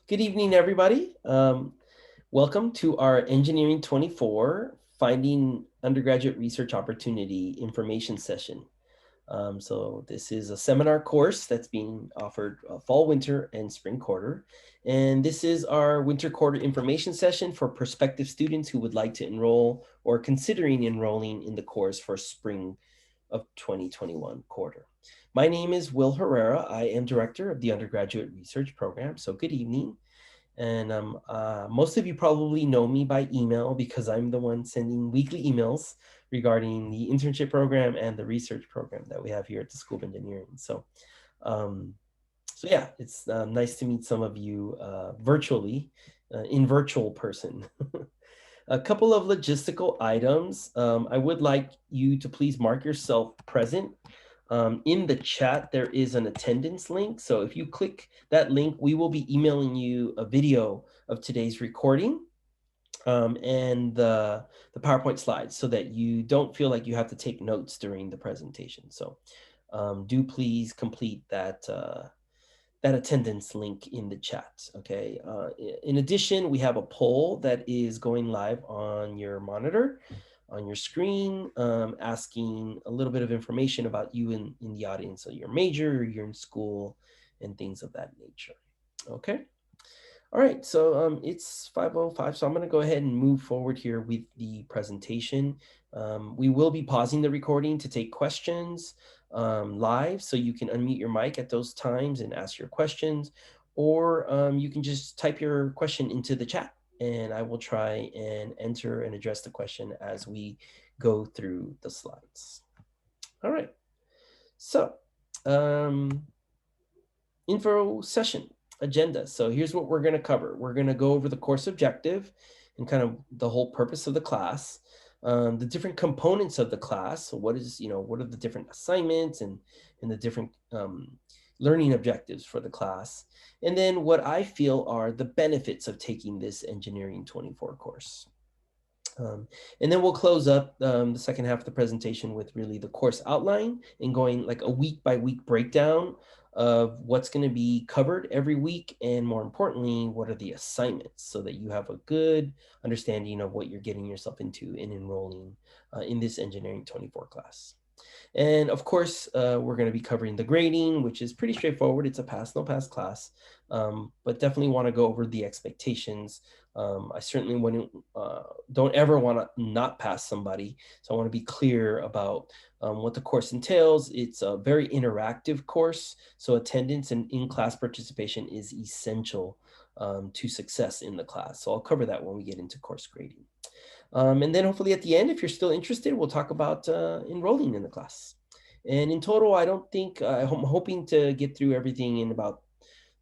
Good evening, everybody. Welcome to our Engineering 24 Finding Undergraduate Research Opportunity information session. So this is a seminar course that's being offered fall, winter, and spring quarter. And this is our winter quarter information session for prospective students who would like to enroll or considering enrolling in the course for spring of 2021 quarter. My name is Will Herrera. I am director of the undergraduate research program. So good evening. And most of you probably know me by email because I'm the one sending weekly emails regarding the internship program and the research program that we have here at the School of Engineering. Um, so yeah, it's nice to meet some of you virtually, in virtual person. A couple of logistical items. I would like you to please mark yourself present. In the chat, there is an attendance link. So if you click that link, we will be emailing you a video of today's recording and the PowerPoint slides so that you don't feel like you have to take notes during the presentation. So do please complete that attendance link in the chat, okay? In addition, we have a poll that is going live on your monitor, on your screen, asking a little bit of information about you in the audience, so your major, you're in school, and things of that nature, okay? All right, so it's 5:05, so I'm gonna go ahead and move forward here with the presentation. We will be pausing the recording to take questions live, so you can unmute your mic at those times and ask your questions, or you can just type your question into the chat, and I will try and enter and address the question as we go through the slides. All right, so info session agenda. So here's what we're going to cover. We're going to go over the course objective and kind of the whole purpose of the class, the different components of the class. So what is, what are the different assignments and the different learning objectives for the class. And then what I feel are the benefits of taking this Engineering 24 course. And then we'll close up the second half of the presentation with really the course outline and going like a week by week breakdown of what's going to be covered every week, and more importantly, what are the assignments, so that you have a good understanding of what you're getting yourself into in enrolling in this Engineering 24 class. And of course, we're going to be covering the grading, which is pretty straightforward. It's a pass, no pass class, but definitely want to go over the expectations. I certainly don't ever want to not pass somebody. So I want to be clear about what the course entails. It's a very interactive course, so attendance and in-class participation is essential to success in the class. So I'll cover that when we get into course grading. And then hopefully at the end, if you're still interested, we'll talk about enrolling in the class. And in total, I don't think, I'm hoping to get through everything in about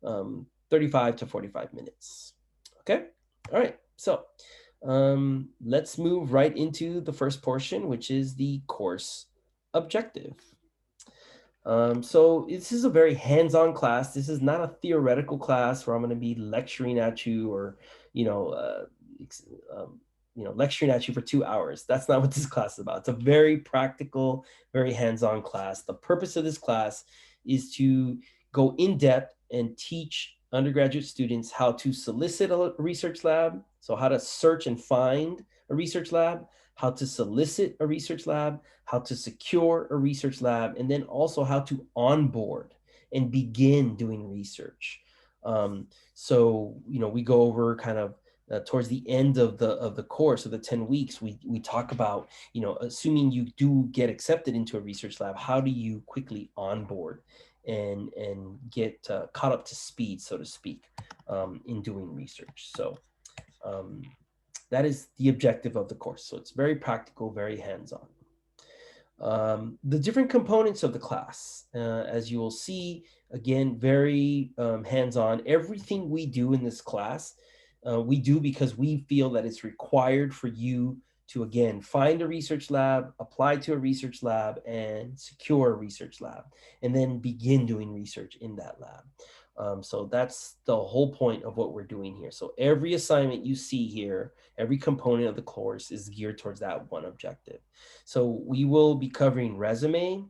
35 to 45 minutes. Okay, all right, so let's move right into the first portion, which is the course objective. So this is a very hands-on class. This is not a theoretical class where I'm going to be lecturing at you or, lecturing at you for 2 hours. That's not what this class is about. It's a very practical, very hands-on class. The purpose of this class is to go in depth and teach undergraduate students how to solicit a research lab, so how to search and find a research lab, how to solicit a research lab, how to secure a research lab, and then also how to onboard and begin doing research. So, we go over kind of towards the end of the course of the 10 weeks, we talk about, assuming you do get accepted into a research lab, how do you quickly onboard and get caught up to speed, so to speak, in doing research. So that is the objective of the course. So it's very practical, very hands-on. The different components of the class, as you will see, again, very hands-on. Everything we do in this class, we do because we feel that it's required for you to, again, find a research lab, apply to a research lab, and secure a research lab, and then begin doing research in that lab. So that's the whole point of what we're doing here. So every assignment you see here, every component of the course is geared towards that one objective. So we will be covering resume,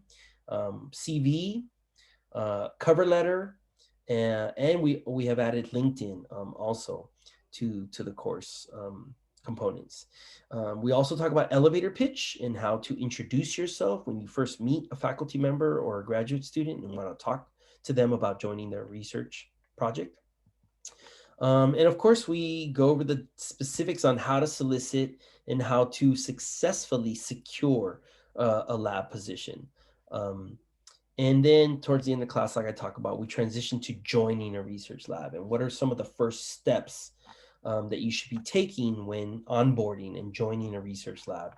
CV, cover letter, And we have added LinkedIn also to the course components. We also talk about elevator pitch and how to introduce yourself when you first meet a faculty member or a graduate student and want to talk to them about joining their research project. And of course, we go over the specifics on how to solicit and how to successfully secure a lab position. Um, and then towards the end of the class, like I talk about, we transition to joining a research lab and what are some of the first steps that you should be taking when onboarding and joining a research lab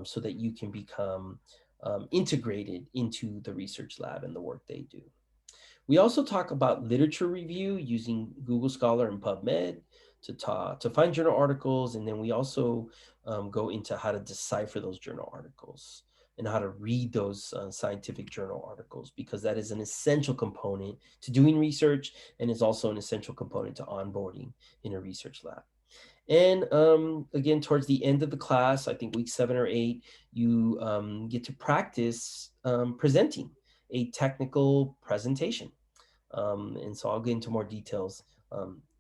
so that you can become integrated into the research lab and the work they do. We also talk about literature review using Google Scholar and PubMed to find journal articles. And then we also go into how to decipher those journal articles and how to read those scientific journal articles, because that is an essential component to doing research and is also an essential component to onboarding in a research lab. And again, towards the end of the class, I think week 7 or 8, you get to practice presenting a technical presentation. And so I'll get into more details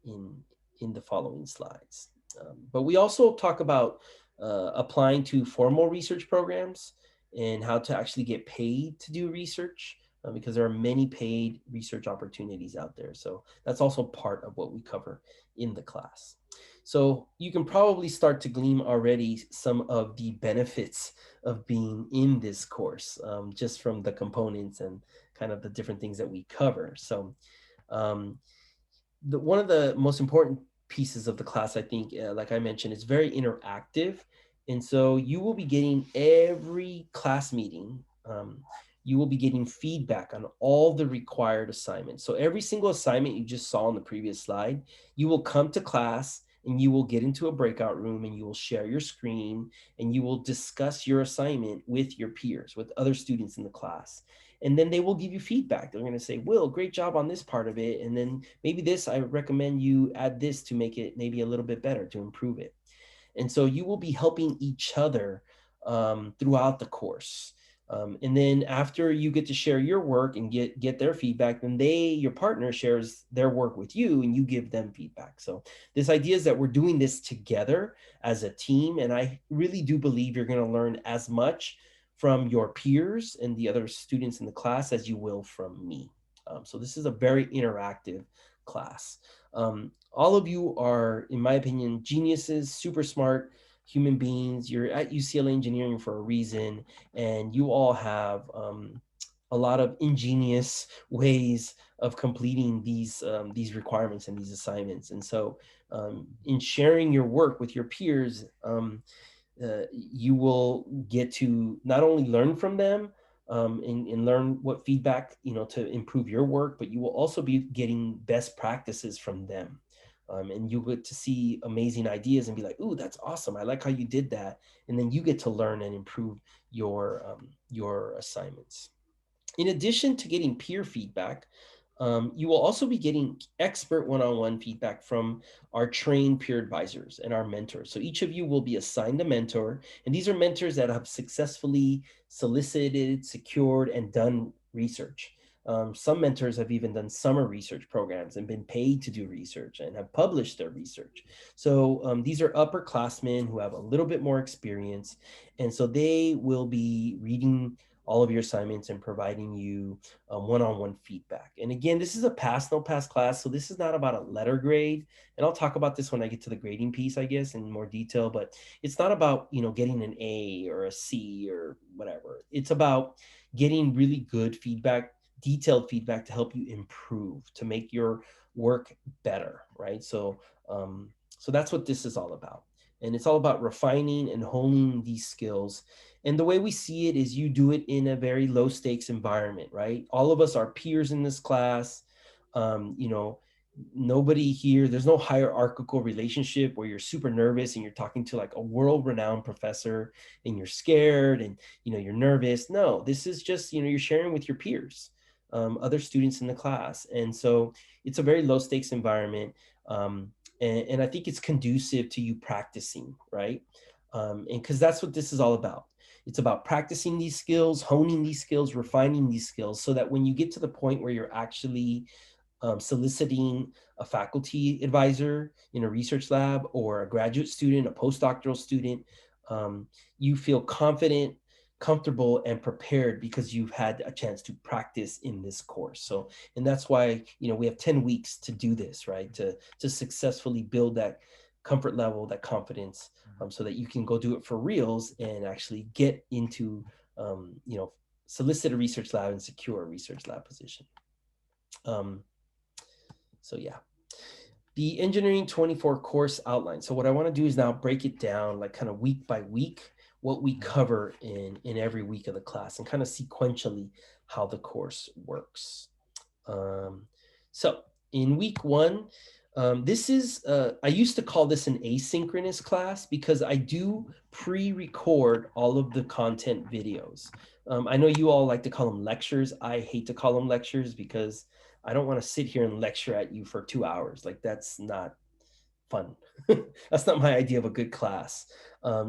in the following slides. But we also talk about applying to formal research programs and how to actually get paid to do research, because there are many paid research opportunities out there. So that's also part of what we cover in the class. So you can probably start to glean already some of the benefits of being in this course, just from the components and kind of the different things that we cover. So um, one of the most important pieces of the class, I think, like I mentioned, is very interactive. And so you will be getting every class meeting. You will be getting feedback on all the required assignments. So every single assignment you just saw on the previous slide, you will come to class and you will get into a breakout room and you will share your screen and you will discuss your assignment with your peers, with other students in the class. And then they will give you feedback. They're going to say, Will, great job on this part of it. And then maybe this, I recommend you add this to make it maybe a little bit better, to improve it. And so you will be helping each other throughout the course. And then after you get to share your work and get their feedback, then your partner shares their work with you and you give them feedback. So this idea is that we're doing this together as a team. And I really do believe you're going to learn as much from your peers and the other students in the class as you will from me. So this is a very interactive class. All of you are, in my opinion, geniuses, super smart human beings. You're at UCLA engineering for a reason, and you all have a lot of ingenious ways of completing these requirements and these assignments. And so, in sharing your work with your peers, you will get to not only learn from them and learn what feedback, to improve your work, but you will also be getting best practices from them. And you get to see amazing ideas and be like, ooh, that's awesome. I like how you did that. And then you get to learn and improve your assignments. In addition to getting peer feedback, you will also be getting expert one-on-one feedback from our trained peer advisors and our mentors. So each of you will be assigned a mentor, and these are mentors that have successfully solicited, secured, and done research. Some mentors have even done summer research programs and been paid to do research and have published their research. So these are upperclassmen who have a little bit more experience, and so they will be reading all of your assignments and providing you one-on-one feedback. And again, this is a pass, no pass class. So this is not about a letter grade. And I'll talk about this when I get to the grading piece, I guess, in more detail, but it's not about, getting an A or a C or whatever. It's about getting really good feedback, detailed feedback to help you improve, to make your work better, right? So that's what this is all about. And it's all about refining and honing these skills. And the way we see it is you do it in a very low stakes environment, right? All of us are peers in this class. Nobody here, there's no hierarchical relationship where you're super nervous and you're talking to like a world-renowned professor and you're scared and, you're nervous. No, this is just, you're sharing with your peers, other students in the class. And so it's a very low stakes environment. And I think it's conducive to you practicing, right? And because that's what this is all about. It's about practicing these skills, honing these skills, refining these skills so that when you get to the point where you're actually soliciting a faculty advisor in a research lab or a graduate student, a postdoctoral student, you feel confident, comfortable, and prepared because you've had a chance to practice in this course. So, and that's why, we have 10 weeks to do this, right? To successfully build that comfort level, that confidence, so that you can go do it for reals and actually get into, solicit a research lab and secure a research lab position. So yeah, the Engineering 24 course outline. So what I want to do is now break it down like kind of week by week, what we cover in every week of the class, and kind of sequentially how the course works. So in week one, this is, I used to call this an asynchronous class because I do pre-record all of the content videos. I know you all like to call them lectures. I hate to call them lectures because I don't want to sit here and lecture at you for 2 hours. Like that's not fun. That's not my idea of a good class.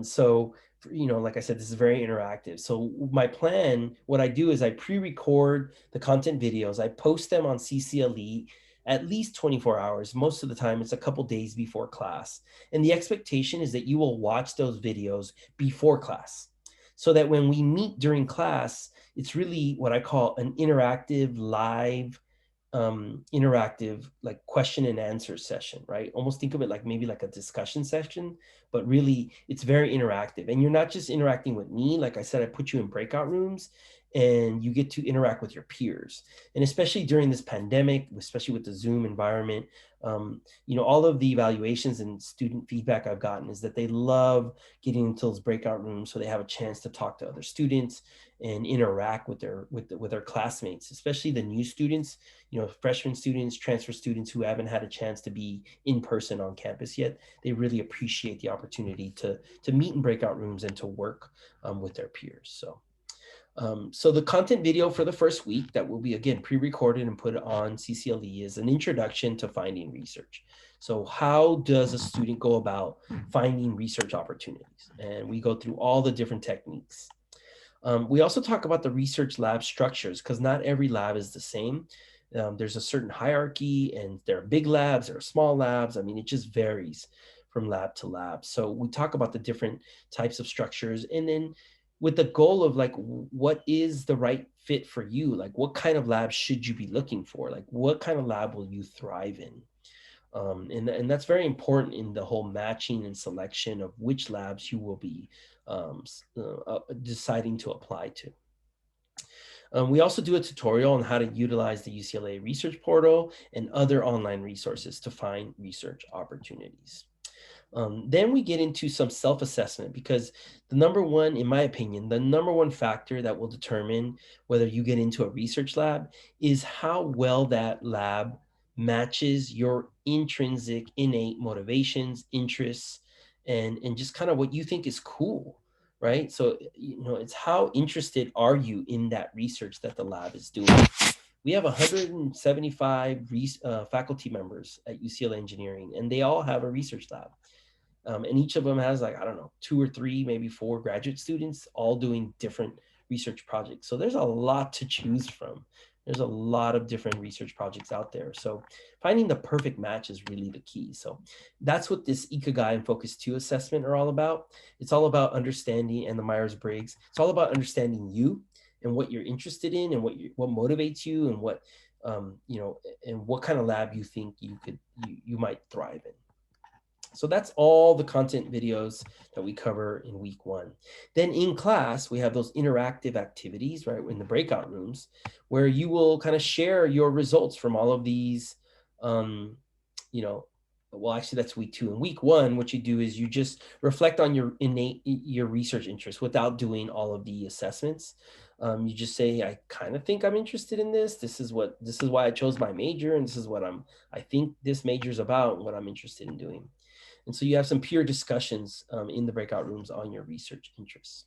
So, like I said, this is very interactive. So my plan, what I do is I pre-record the content videos. I post them on CCLE at least 24 hours. Most of the time, it's a couple days before class. And the expectation is that you will watch those videos before class so that when we meet during class, it's really what I call an interactive, live, interactive like question and answer session, right? Almost think of it like maybe like a discussion session, but really it's very interactive. And you're not just interacting with me. Like I said, I put you in breakout rooms and you get to interact with your peers. And especially during this pandemic, especially with the Zoom environment, all of the evaluations and student feedback I've gotten is that they love getting into those breakout rooms so they have a chance to talk to other students and interact with their classmates, especially the new students, freshman students, transfer students who haven't had a chance to be in person on campus yet. They really appreciate the opportunity to meet in breakout rooms and to work with their peers. So the content video for the first week that will be, again, pre-recorded and put on CCLE is an introduction to finding research. So how does a student go about finding research opportunities? And we go through all the different techniques. We also talk about the research lab structures because not every lab is the same. There's a certain hierarchy and there are big labs, there are small labs. I mean, it just varies from lab to lab. So we talk about the different types of structures and then with the goal of like, what is the right fit for you? Like what kind of lab should you be looking for? Like what kind of lab will you thrive in? And that's very important in the whole matching and selection of which labs you will be deciding to apply to. We also do a tutorial on how to utilize the UCLA Research Portal and other online resources to find research opportunities. Then we get into some self-assessment because the number one, in my opinion, the number one factor that will determine whether you get into a research lab is how well that lab matches your intrinsic, innate motivations, interests, and just kind of what you think is cool, right? So, it's how interested are you in that research that the lab is doing. We have 175 faculty members at UCLA Engineering, and they all have a research lab. And each of them has like, I don't know, 2 or 3, maybe 4 graduate students all doing different research projects. So there's a lot to choose from. There's a lot of different research projects out there. So finding the perfect match is really the key. So that's what this Ikigai and Focus 2 assessment are all about. It's all about understanding, and the Myers-Briggs, it's all about understanding you and what you're interested in and what motivates you and what, and what kind of lab you think you might thrive in. So that's all the content videos that we cover in week one. Then in class, we have those interactive activities, right, in the breakout rooms, where you will kind of share your results from all of these, well, actually that's week 2. In week 1, what you do is you just reflect on your research interest without doing all of the assessments. You just say, I kind of think I'm interested in this. This is why I chose my major, and this is what I think this major is about, and what I'm interested in doing. And so you have some peer discussions in the breakout rooms on your research interests.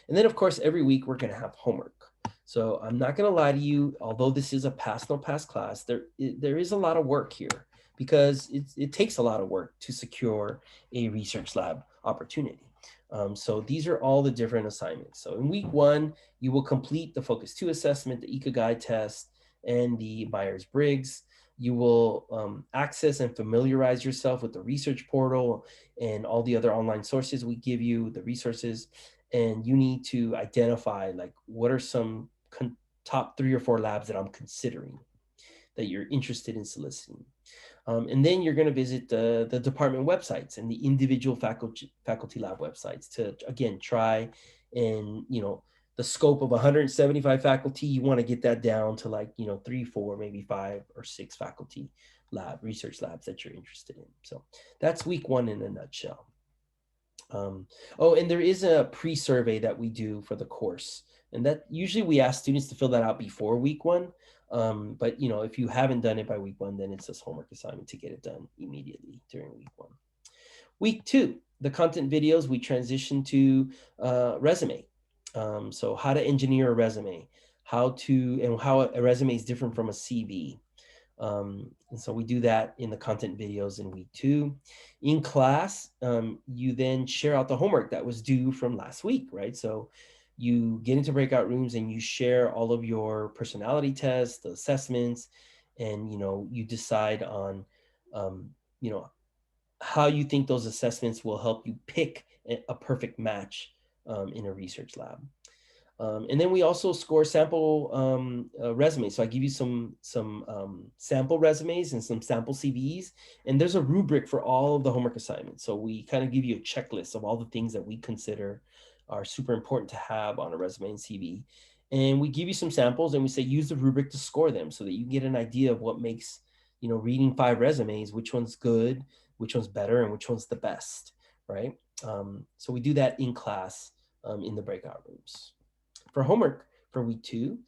And then, of course, every week we're going to have homework. So I'm not going to lie to you, although this is a pass no pass class, there is a lot of work here because it takes a lot of work to secure a research lab opportunity. So these are all the different assignments. So in week 1, you will complete the Focus 2 assessment, the Ikigai test, and the Myers-Briggs. You will access and familiarize yourself with the research portal and all the other online sources we give you, the resources, and you need to identify like what are some top 3 or 4 labs that I'm considering that you're interested in soliciting. And then you're going to visit the department websites and the individual faculty lab websites to, again, try and, the scope of 175 faculty, you want to get that down to like, 3, 4, maybe 5 or 6 faculty research labs that you're interested in. So that's week 1 in a nutshell. Oh, and there is a pre-survey that we do for the course. And that usually we ask students to fill that out before week 1. But if you haven't done it by week 1, then it's this homework assignment to get it done immediately during week 1. Week 2, the content videos, we transition to resume. So how to engineer a resume, how a resume is different from a CV. And so we do that in the content videos in week 2. In class, you then share out the homework that was due from last week, right? So you get into breakout rooms and you share all of your personality tests, the assessments, and you decide on how you think those assessments will help you pick a perfect match in a research lab. And then we also score sample resumes. So I give you some sample resumes and some sample CVs, and there's a rubric for all of the homework assignments. So we kind of give you a checklist of all the things that we consider are super important to have on a resume and CV. And we give you some samples and we say, use the rubric to score them so that you get an idea of what makes, reading 5 resumes, which one's good, which one's better, and which one's the best, right? So we do that in class in the breakout rooms. For homework for week 2,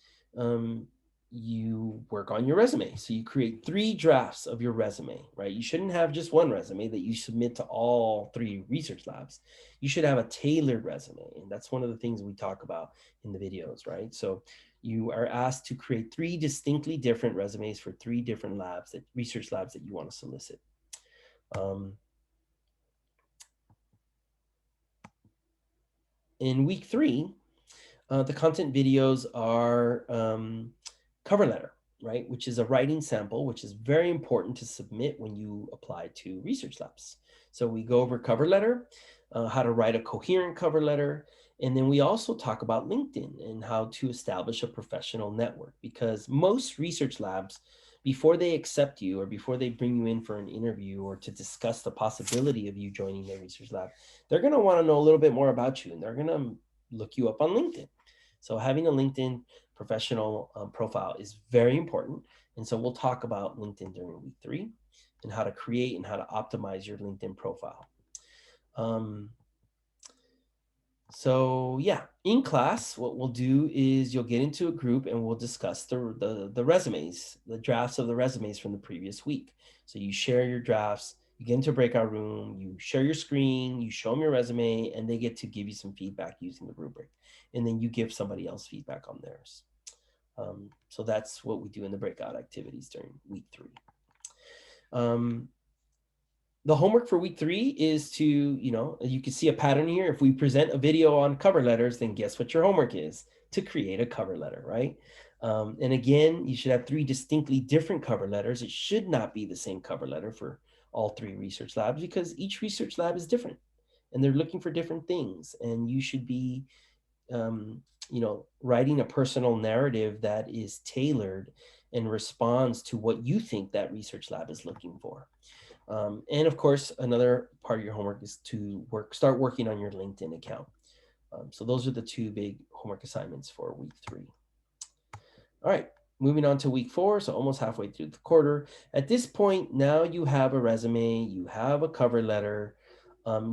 you work on your resume. So you create 3 drafts of your resume, right? You shouldn't have just one resume that you submit to all 3 research labs. You should have a tailored resume. And that's one of the things we talk about in the videos, right? So you are asked to create 3 distinctly different resumes for 3 different research labs that you want to solicit. In week 3, the content videos are cover letter, right? Which is a writing sample, which is very important to submit when you apply to research labs. So we go over cover letter, how to write a coherent cover letter. And then we also talk about LinkedIn and how to establish a professional network, because most research labs, before they accept you or before they bring you in for an interview or to discuss the possibility of you joining their research lab, they're going to want to know a little bit more about you, and they're going to look you up on LinkedIn. So having a LinkedIn professional profile is very important. And so we'll talk about LinkedIn during week 3 and how to create and how to optimize your LinkedIn profile. So yeah, in class, what we'll do is you'll get into a group and we'll discuss the resumes, the drafts of the resumes from the previous week. So you share your drafts, you get into a breakout room, you share your screen, you show them your resume, and they get to give you some feedback using the rubric. And then you give somebody else feedback on theirs. So that's what we do in the breakout activities during week 3. The homework for week 3 is to, you can see a pattern here. If we present a video on cover letters, then guess what your homework is? To create a cover letter, right? And again, you should have 3 distinctly different cover letters. It should not be the same cover letter for all 3 research labs, because each research lab is different and they're looking for different things. And you should be, writing a personal narrative that is tailored and responds to what you think that research lab is looking for. And of course, another part of your homework is to start working on your LinkedIn account. So those are the 2 big homework assignments for week 3. All right, moving on to week 4, so almost halfway through the quarter. At this point, now you have a resume, you have a cover letter,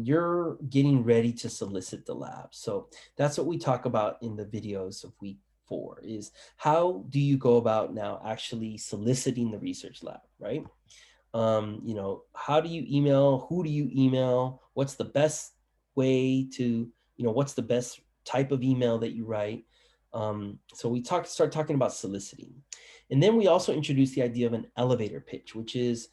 you're getting ready to solicit the lab. So that's what we talk about in the videos of week 4, is how do you go about now actually soliciting the research lab, right? How do you email? Who do you email? What's the best way to, what's the best type of email that you write? So we start talking about soliciting. And then we also introduce the idea of an elevator pitch, which is,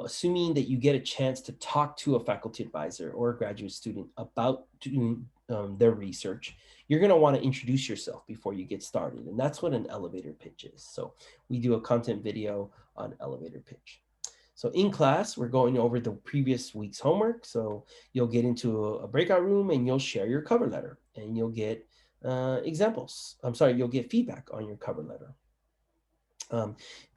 assuming that you get a chance to talk to a faculty advisor or a graduate student about doing their research, you're going to want to introduce yourself before you get started. And that's what an elevator pitch is. So we do a content video on elevator pitch. So in class, we're going over the previous week's homework. So you'll get into a breakout room and you'll share your cover letter and you'll get you'll get feedback on your cover letter.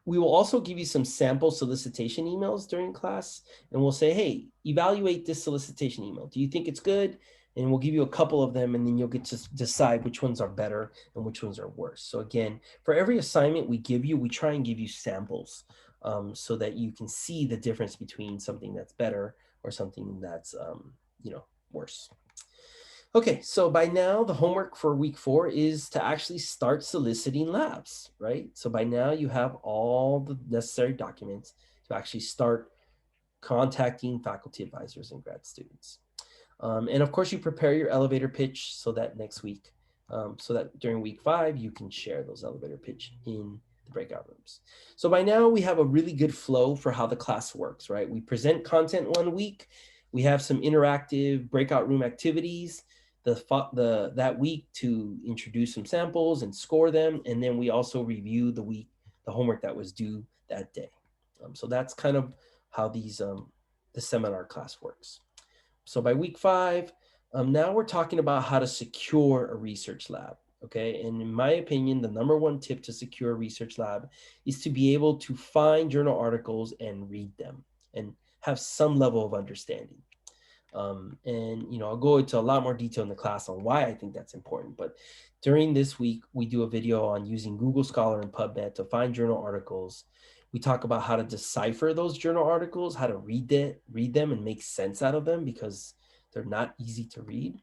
We will also give you some sample solicitation emails during class, and we'll say, hey, evaluate this solicitation email. Do you think it's good? And we'll give you a couple of them, and then you'll get to decide which ones are better and which ones are worse. So again, for every assignment we give you, we try and give you samples so that you can see the difference between something that's better or something that's worse. Okay, so by now the homework for week 4 is to actually start soliciting labs, right? So by now you have all the necessary documents to actually start contacting faculty advisors and grad students. And of course you prepare your elevator pitch so that next week, so that during week 5, you can share those elevator pitch in the breakout rooms. So by now we have a really good flow for how the class works, right? We present content one week, we have some interactive breakout room activities that week to introduce some samples and score them. And then we also review the homework that was due that day. So that's kind of how the seminar class works. So by week 5, now we're talking about how to secure a research lab. Okay, and in my opinion, the number one tip to secure a research lab is to be able to find journal articles and read them and have some level of understanding. And I'll go into a lot more detail in the class on why I think that's important. But during this week, we do a video on using Google Scholar and PubMed to find journal articles. We talk about how to decipher those journal articles, how to read them and make sense out of them because they're not easy to read.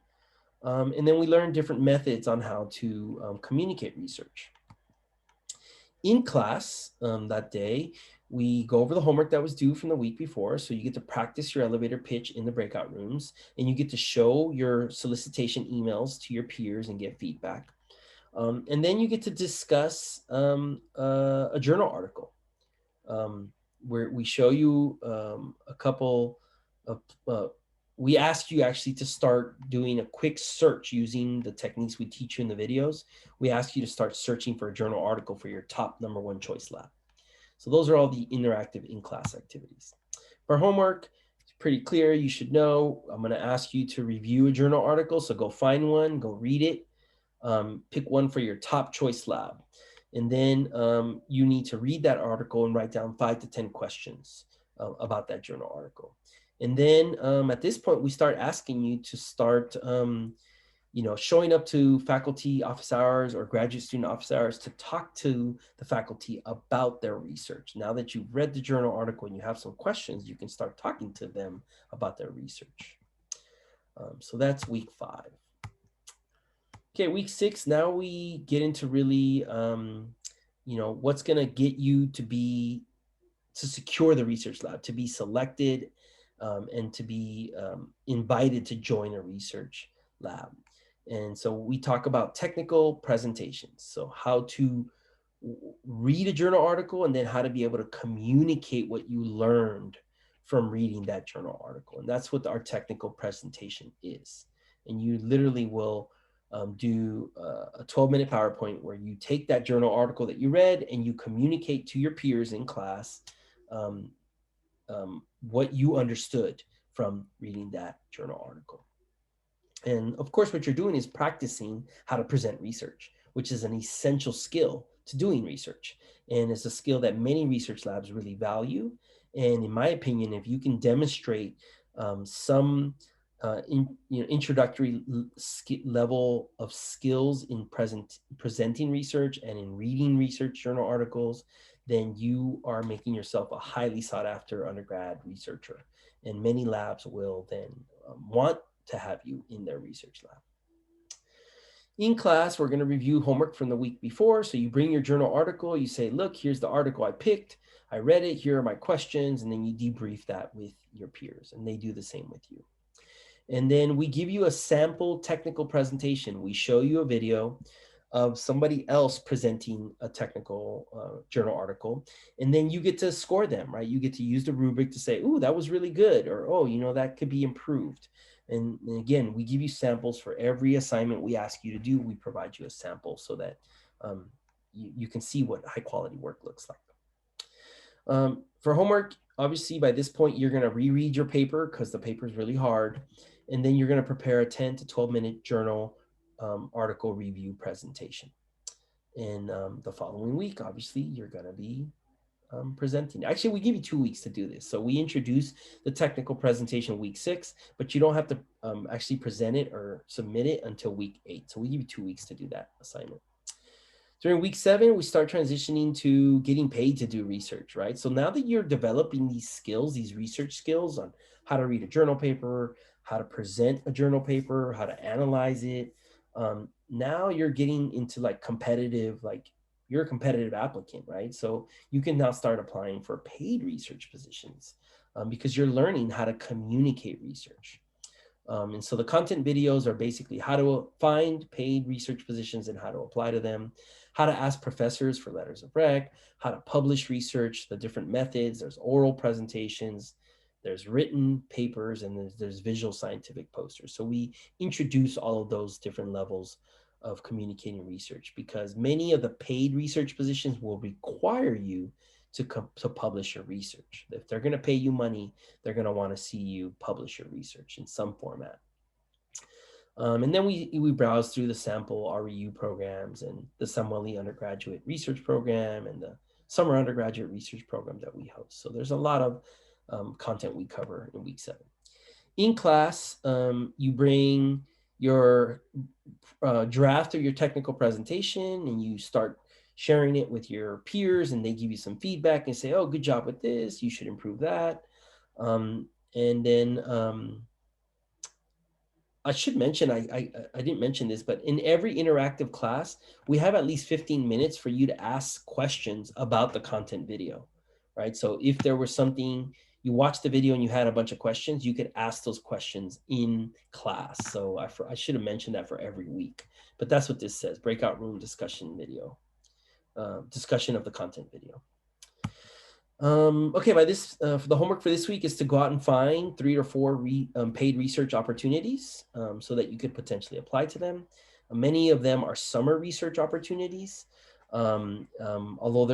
And then we learn different methods on how to communicate research. In class that day, we go over the homework that was due from the week before. So you get to practice your elevator pitch in the breakout rooms, and you get to show your solicitation emails to your peers and get feedback. And then you get to discuss a journal article where we show you a couple of, we ask you actually to start doing a quick search using the techniques we teach you in the videos. We ask you to start searching for a journal article for your top number 1 choice lab. So those are all the interactive in-class activities. For homework, it's pretty clear. You should know, I'm going to ask you to review a journal article. So go find one, go read it, pick one for your top choice lab. And then you need to read that article and write down 5 to 10 questions about that journal article. And then at this point, we start asking you to start showing up to faculty office hours or graduate student office hours to talk to the faculty about their research. Now that you've read the journal article and you have some questions, you can start talking to them about their research. So that's week 5. Okay, week 6, now we get into really, what's gonna get you to secure the research lab, to be selected and to be invited to join a research lab. And so we talk about technical presentations. So how to read a journal article and then how to be able to communicate what you learned from reading that journal article. And that's what our technical presentation is. And you literally will do a 12-minute PowerPoint where you take that journal article that you read and you communicate to your peers in class what you understood from reading that journal article. And of course, what you're doing is practicing how to present research, which is an essential skill to doing research. And it's a skill that many research labs really value. And in my opinion, if you can demonstrate some introductory level of skills in presenting research and in reading research journal articles, then you are making yourself a highly sought after undergrad researcher. And many labs will then want to have you in their research lab. In class, we're going to review homework from the week before. So you bring your journal article, you say, look, here's the article I picked. I read it, here are my questions, and then you debrief that with your peers, and they do the same with you. And then we give you a sample technical presentation. We show you a video of somebody else presenting a technical journal article, and then you get to score them, right? You get to use the rubric to say, ooh, that was really good, or, oh, that could be improved. And again, we give you samples for every assignment we ask you to do. We provide you a sample so that you can see what high quality work looks like. For homework, obviously by this point, you're going to reread your paper because the paper is really hard. And then you're going to prepare a 10 to 12-minute journal article review presentation. And the following week, obviously, you're going to be presenting. Actually, we give you 2 weeks to do this. So we introduce the technical presentation week 6, but you don't have to actually present it or submit it until week 8. So we give you 2 weeks to do that assignment. During week 7, we start transitioning to getting paid to do research, right? So now that you're developing these skills, these research skills on how to read a journal paper, how to present a journal paper, how to analyze it, now you're getting into like competitive, like you're a competitive applicant, right? So you can now start applying for paid research positions because you're learning how to communicate research. And so the content videos are basically how to find paid research positions and how to apply to them, how to ask professors for letters of rec, how to publish research, the different methods. There's oral presentations, there's written papers, and there's visual scientific posters. So we introduce all of those different levels of communicating research because many of the paid research positions will require you to publish your research. If they're going to pay you money, they're going to want to see you publish your research in some format. And then we browse through the sample REU programs and the Samueli Undergraduate Research Program and the Summer Undergraduate Research Program that we host. So there's a lot of content we cover in week 7. In class, you bring your draft of your technical presentation and you start sharing it with your peers and they give you some feedback and say, oh, good job with this, you should improve that. And then I should mention, I didn't mention this, but in every interactive class, we have at least 15 minutes for you to ask questions about the content video, right? So if there was something, you watched the video and you had a bunch of questions, you could ask those questions in class. So I should have mentioned that for every week, but that's what this says, breakout room discussion video, discussion of the content video. Okay, by this, for the homework for this week is to go out and find 3 or 4 paid research opportunities so that you could potentially apply to them. Many of them are summer research opportunities, although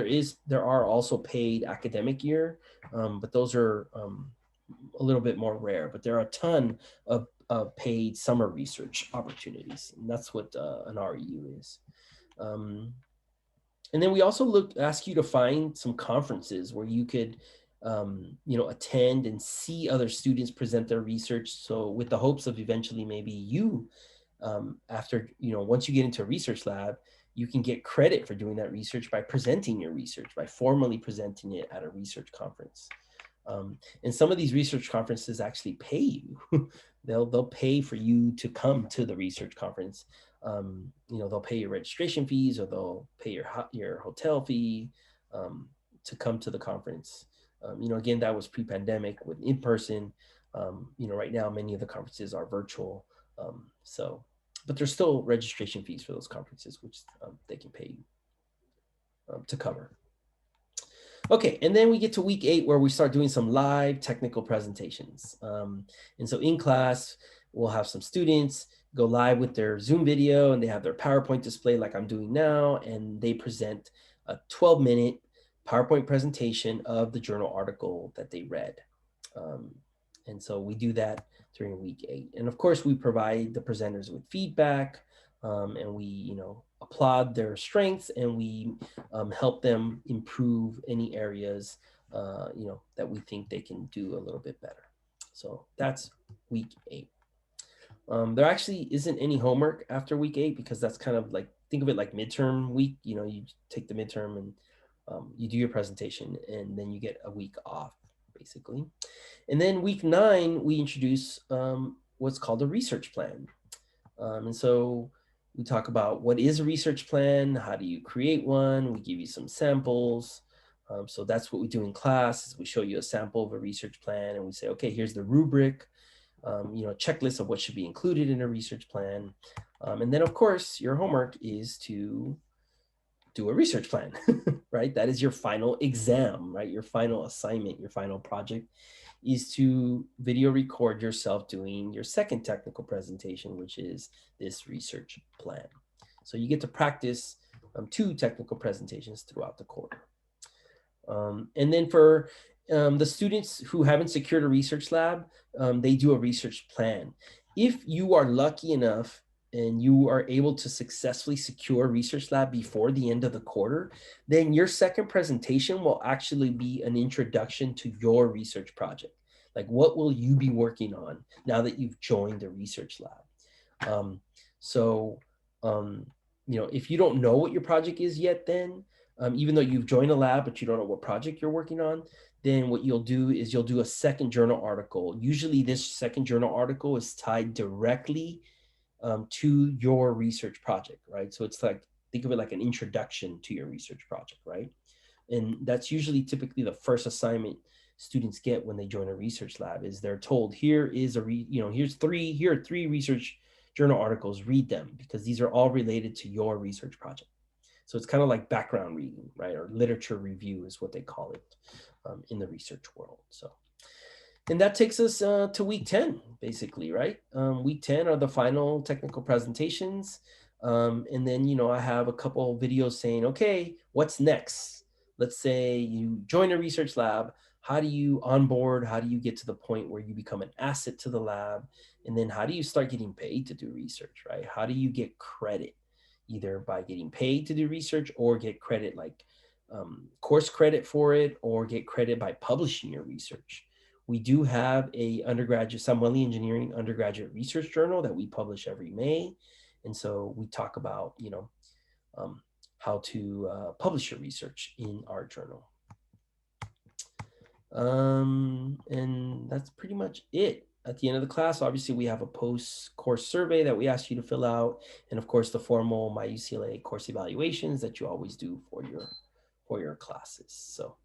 there are also paid academic year, but those are a little bit more rare. But there are a ton of paid summer research opportunities, and that's what an REU is. And then we also ask you to find some conferences where you could, attend and see other students present their research. So with the hopes of eventually maybe you, after, once you get into a research lab, you can get credit for doing that research by presenting your research, by formally presenting it at a research conference. And some of these research conferences actually pay you. They'll pay for you to come to the research conference. They'll pay your registration fees or they'll pay your hotel fee to come to the conference. Again, that was pre-pandemic with in person. Right now, many of the conferences are virtual. But there's still registration fees for those conferences, which they can pay you to cover. Okay, and then we get to week 8 where we start doing some live technical presentations. And so in class, we'll have some students go live with their Zoom video and they have their PowerPoint display like I'm doing now, and they present a 12-minute PowerPoint presentation of the journal article that they read. And so we do that during week 8. And of course, we provide the presenters with feedback and we, applaud their strengths and we help them improve any areas, that we think they can do a little bit better. So that's week 8. There actually isn't any homework after week 8 because that's kind of like, think of it like midterm week. You take the midterm and you do your presentation and then you get a week off basically. And then week 9, we introduce what's called a research plan. And so we talk about what is a research plan, how do you create one, we give you some samples. So that's what we do in class is we show you a sample of a research plan and we say, okay, here's the rubric, checklist of what should be included in a research plan. And then of course, your homework is to do a research plan, right? That is your final exam, right? Your final assignment, your final project is to video record yourself doing your second technical presentation, which is this research plan. So you get to practice 2 technical presentations throughout the quarter. And then for the students who haven't secured a research lab, they do a research plan. If you are lucky enough and you are able to successfully secure a research lab before the end of the quarter, then your second presentation will actually be an introduction to your research project. Like, what will you be working on now that you've joined a research lab? If you don't know what your project is yet, then even though you've joined a lab, but you don't know what project you're working on, then what you'll do is you'll do a second journal article. Usually this second journal article is tied directly to your research project, right? So it's like, think of it like an introduction to your research project, right? And that's usually typically the first assignment students get when they join a research lab, is they're told, here are 3 research journal articles, read them, because these are all related to your research project. So it's kind of like background reading, right? Or literature review is what they call it in the research world. So, and that takes us to week 10, basically, right? Week 10 are the final technical presentations. And then, I have a couple of videos saying, okay, what's next? Let's say you join a research lab. How do you onboard? How do you get to the point where you become an asset to the lab? And then how do you start getting paid to do research, right? How do you get credit, either by getting paid to do research or get credit like course credit for it, or get credit by publishing your research? We do have a Samueli Engineering undergraduate research journal that we publish every May. And so we talk about, how to publish your research in our journal. And that's pretty much it. At the end of the class, obviously, we have a post-course survey that we ask you to fill out. And of course, the formal My UCLA course evaluations that you always do for your classes. So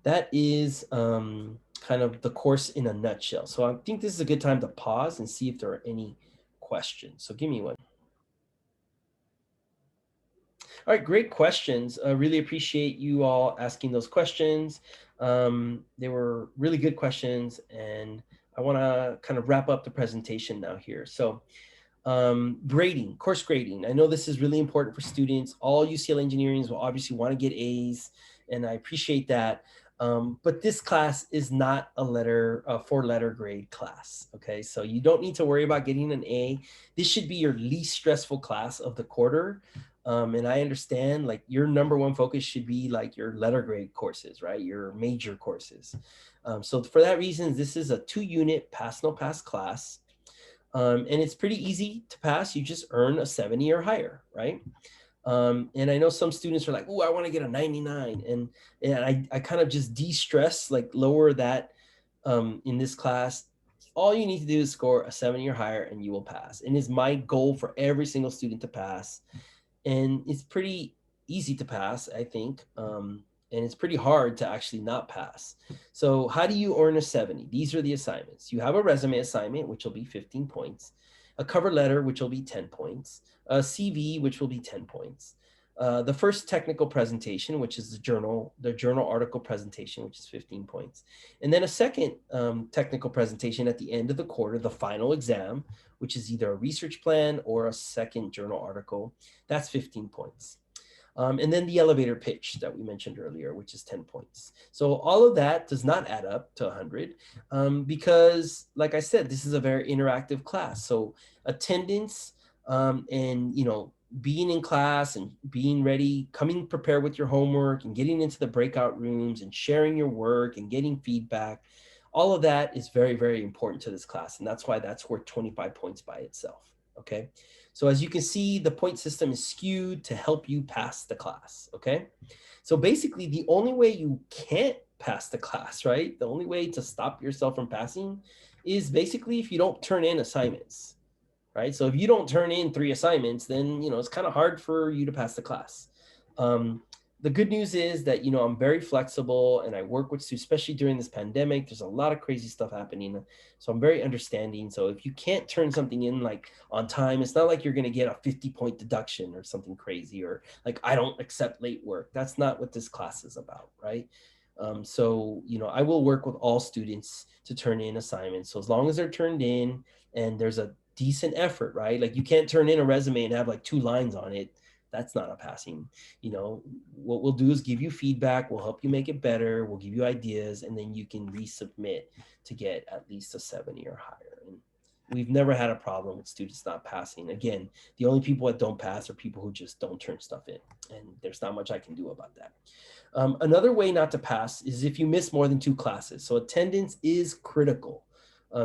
that is kind of the course in a nutshell. So I think this is a good time to pause and see if there are any questions. So give me one. All right, great questions. I really appreciate you all asking those questions. They were really good questions, and I want to kind of wrap up the presentation now here. So grading, course grading. I know this is really important for students. All UCLA engineers will obviously want to get A's, and I appreciate that. But this class is not a 4-letter grade class, okay? So you don't need to worry about getting an A. This should be your least stressful class of the quarter. And I understand, like, your number one focus should be like your letter grade courses, right? Your major courses. So for that reason, this is a 2-unit pass no pass class. And it's pretty easy to pass. You just earn a 70 or higher, right? And I know some students are like, oh, I want to get a 99. And I kind of just de-stress, like lower that in this class. All you need to do is score a 70 or higher and you will pass. And it's my goal for every single student to pass. And it's pretty easy to pass, I think. And it's pretty hard to actually not pass. So how do you earn a 70? These are the assignments. You have a resume assignment, which will be 15 points, a cover letter, which will be 10 points, a CV, which will be 10 points, the first technical presentation, which is the journal article presentation, which is 15 points, and then a second technical presentation at the end of the quarter, the final exam, which is either a research plan or a second journal article. That's 15 points. And then the elevator pitch that we mentioned earlier, which is 10 points. So all of that does not add up to 100 because, like I said, this is a very interactive class. So attendance and, being in class and being ready, coming prepared with your homework and getting into the breakout rooms and sharing your work and getting feedback, all of that is very, very important to this class. And that's why that's worth 25 points by itself. Okay. So as you can see, the point system is skewed to help you pass the class, okay? So basically, the only way you can't pass the class, right? The only way to stop yourself from passing is basically if you don't turn in assignments, right? So if you don't turn in 3 assignments, then, it's kind of hard for you to pass the class. The good news is that, I'm very flexible and I work with students, especially during this pandemic. There's a lot of crazy stuff happening. So I'm very understanding. So if you can't turn something in like on time, it's not like you're going to get a 50-point deduction or something crazy, or like, I don't accept late work. That's not what this class is about, right? So, I will work with all students to turn in assignments. So as long as they're turned in and there's a decent effort, right? Like you can't turn in a resume and have like 2 lines on it. That's not a passing. What we'll do is give you feedback. We'll help you make it better. We'll give you ideas, and then you can resubmit to get at least a 70 or higher. And we've never had a problem with students not passing. Again, the only people that don't pass are people who just don't turn stuff in, and there's not much I can do about that. Another way not to pass is if you miss more than 2 classes. So attendance is critical.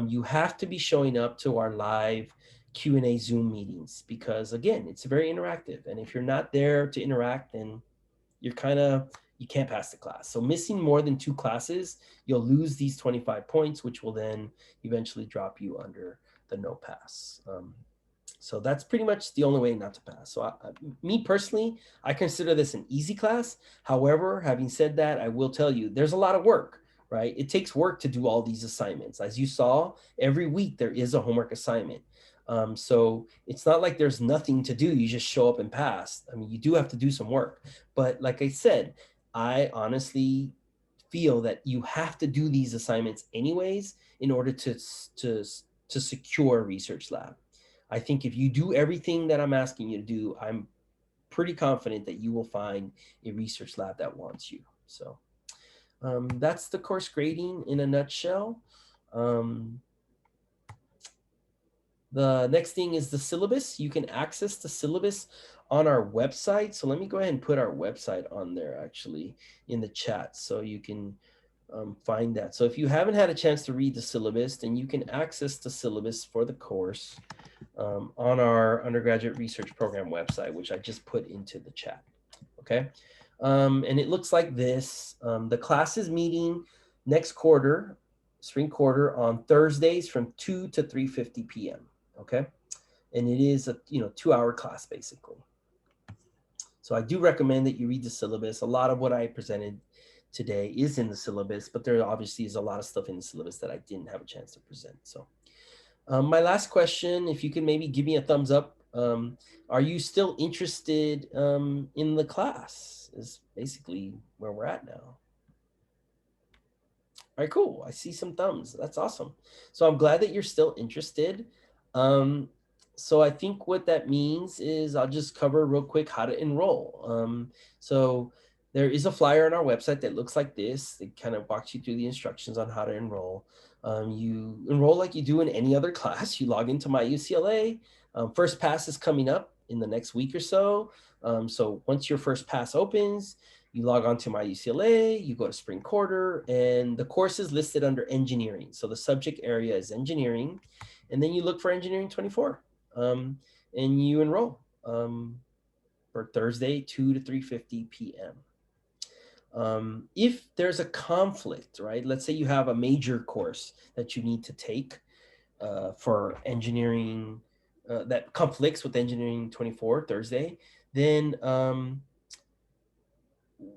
You have to be showing up to our live Q&A Zoom meetings because, again, it's very interactive. And if you're not there to interact, then you can't pass the class. So missing more than 2 classes, you'll lose these 25 points, which will then eventually drop you under the no pass. So that's pretty much the only way not to pass. So me personally, I consider this an easy class. However, having said that, I will tell you, there's a lot of work, right? It takes work to do all these assignments. As you saw, every week there is a homework assignment. So it's not like there's nothing to do. You just show up and pass. I mean, you do have to do some work. But like I said, I honestly feel that you have to do these assignments anyways in order to secure a research lab. I think if you do everything that I'm asking you to do, I'm pretty confident that you will find a research lab that wants you. So that's the course grading in a nutshell. The next thing is the syllabus. You can access the syllabus on our website. So let me go ahead and put our website on there actually in the chat so you can find that. So if you haven't had a chance to read the syllabus, then you can access the syllabus for the course on our undergraduate research program website, which I just put into the chat. Okay. And it looks like this. The class is meeting next quarter, spring quarter, on Thursdays from 2 to 3:50 p.m. Okay. And it is a 2-hour class basically. So I do recommend that you read the syllabus. A lot of what I presented today is in the syllabus, but there obviously is a lot of stuff in the syllabus that I didn't have a chance to present. So my last question, if you can maybe give me a thumbs up, are you still interested in the class is basically where we're at now. All right, cool. I see some thumbs. That's awesome. So I'm glad that you're still interested. So I think what that means is I'll just cover real quick how to enroll. So there is a flyer on our website that looks like this. It kind of walks you through the instructions on how to enroll. You enroll like you do in any other class. You log into My UCLA. First pass is coming up in the next week or so. So once your first pass opens, you log on to My UCLA, you go to spring quarter, and the course is listed under engineering. So the subject area is engineering, and then you look for engineering 24, and you enroll for Thursday, 2 to 3:50 p.m. If there's a conflict, right? Let's say you have a major course that you need to take for engineering that conflicts with engineering 24 Thursday, then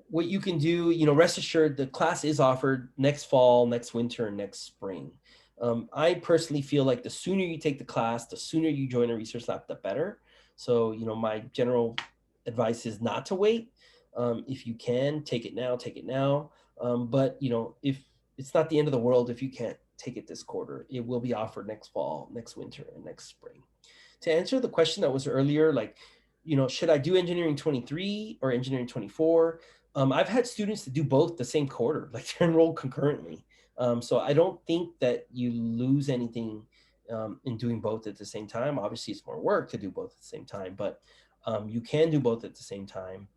what you can do, rest assured the class is offered next fall, next winter, and next spring. I personally feel like the sooner you take the class, the sooner you join a research lab, the better. So, my general advice is not to wait. If you can, take it now, take it now. But, if it's not the end of the world, if you can't take it this quarter, it will be offered next fall, next winter, and next spring. To answer the question that was earlier, like, should I do engineering 23 or engineering 24? I've had students that do both the same quarter, like they're enrolled concurrently. So I don't think that you lose anything in doing both at the same time. Obviously, it's more work to do both at the same time, but you can do both at the same time.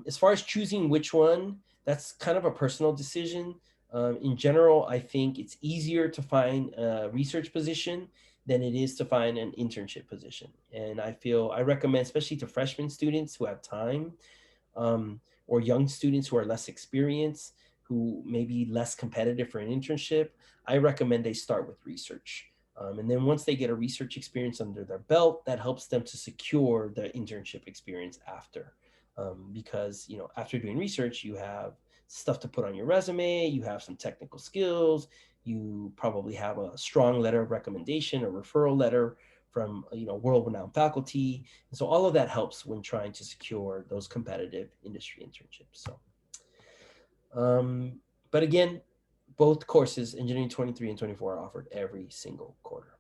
As far as choosing which one, that's kind of a personal decision. In general, I think it's easier to find a research position than it is to find an internship position. And I recommend, especially to freshman students who have time, or young students who are less experienced, who may be less competitive for an internship, I recommend they start with research. And then once they get a research experience under their belt, that helps them to secure the internship experience after. Because, after doing research, you have stuff to put on your resume, you have some technical skills, you probably have a strong letter of recommendation or referral letter from world-renowned faculty. And so all of that helps when trying to secure those competitive industry internships. So But again, both courses, Engineering 23 and 24, are offered every single quarter.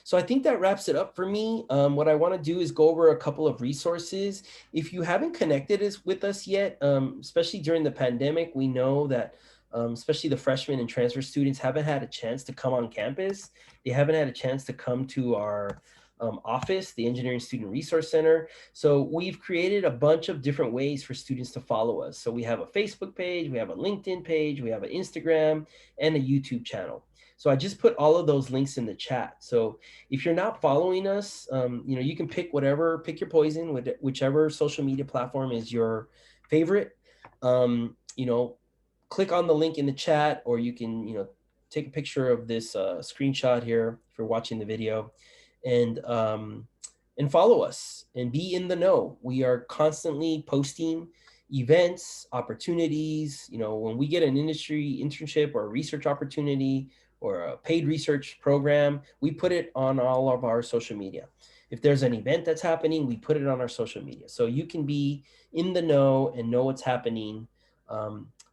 So I think that wraps it up for me. What I want to do is go over a couple of resources. If you haven't connected with us yet, especially during the pandemic, we know that especially the freshmen and transfer students haven't had a chance to come on campus. They haven't had a chance to come to our office, the Engineering Student Resource Center. So we've created a bunch of different ways for students to follow us. So we have a Facebook page, we have a LinkedIn page, we have an Instagram, and a YouTube channel. So I just put all of those links in the chat. So if you're not following us, you can pick pick your poison, whichever social media platform is your favorite. Click on the link in the chat, or you can, take a picture of this screenshot here if you're watching the video, and follow us and be in the know. We are constantly posting events, opportunities. When we get an industry internship or a research opportunity or a paid research program, we put it on all of our social media. If there's an event that's happening, we put it on our social media. So you can be in the know and know what's happening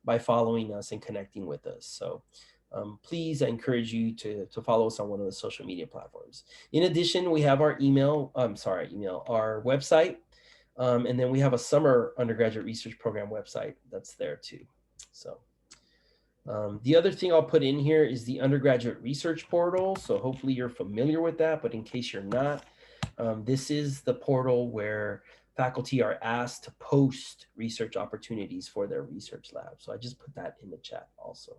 by following us and connecting with us. So please, I encourage you to follow us on one of the social media platforms. In addition, we have our our website, and then we have a summer undergraduate research program website that's there too. So the other thing I'll put in here is the undergraduate research portal. So hopefully you're familiar with that, but in case you're not, this is the portal where faculty are asked to post research opportunities for their research lab. So I just put that in the chat also.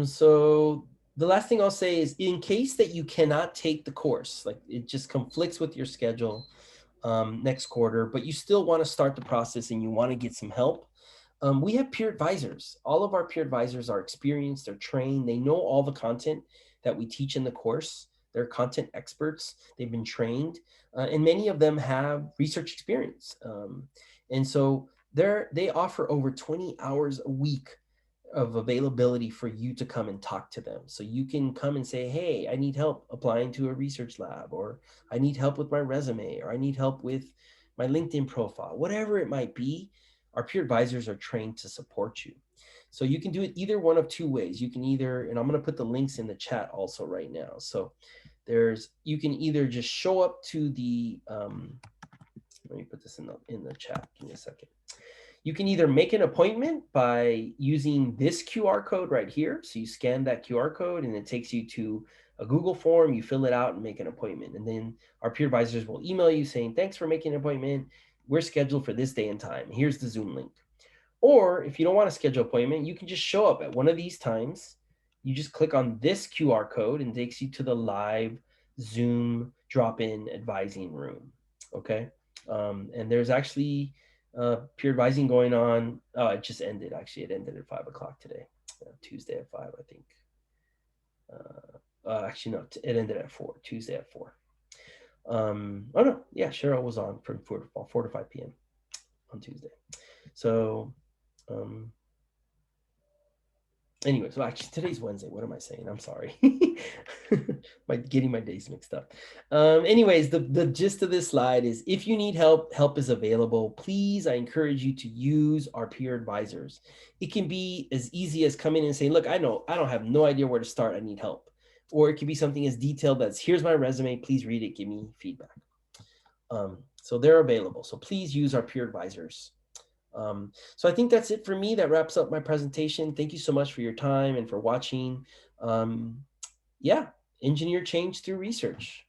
So the last thing I'll say is, in case that you cannot take the course, like it just conflicts with your schedule next quarter, but you still want to start the process and you want to get some help, we have peer advisors. All of our peer advisors are experienced, they're trained, they know all the content that we teach in the course. They're content experts, they've been trained, and many of them have research experience. And so they offer over 20 hours a week of availability for you to come and talk to them. So you can come and say, hey, I need help applying to a research lab, or I need help with my resume, or I need help with my LinkedIn profile, whatever it might be. Our peer advisors are trained to support you. So you can do it either one of two ways. You can either, and I'm going to put the links in the chat also right now. So you can either just show up to the, let me put this in the chat. Give me a second. You can either make an appointment by using this QR code right here. So you scan that QR code and it takes you to a Google form. You fill it out and make an appointment. And then our peer advisors will email you saying, thanks for making an appointment. We're scheduled for this day and time. Here's the Zoom link. Or if you don't want to schedule an appointment, you can just show up at one of these times. You just click on this QR code and it takes you to the live Zoom drop-in advising room. Okay. And there's actually peer advising going on. Oh, it just ended. Actually, it ended at 5 o'clock today, Tuesday at 5, I think. Actually, no, it ended at 4, Tuesday at 4. Oh no, yeah, Cheryl was on from 4 to 5 p.m. on Tuesday. So anyway, so actually today's Wednesday. What am I saying? I'm sorry. Getting my days mixed up. Anyways, the gist of this slide is, if you need help, help is available. Please, I encourage you to use our peer advisors. It can be as easy as coming in and saying, look, I don't have no idea where to start. I need help. Or it can be something as detailed as, here's my resume. Please read it. Give me feedback. So they're available. So please use our peer advisors. So I think that's it for me. That wraps up my presentation. Thank you so much for your time and for watching. Yeah, engineer change through research.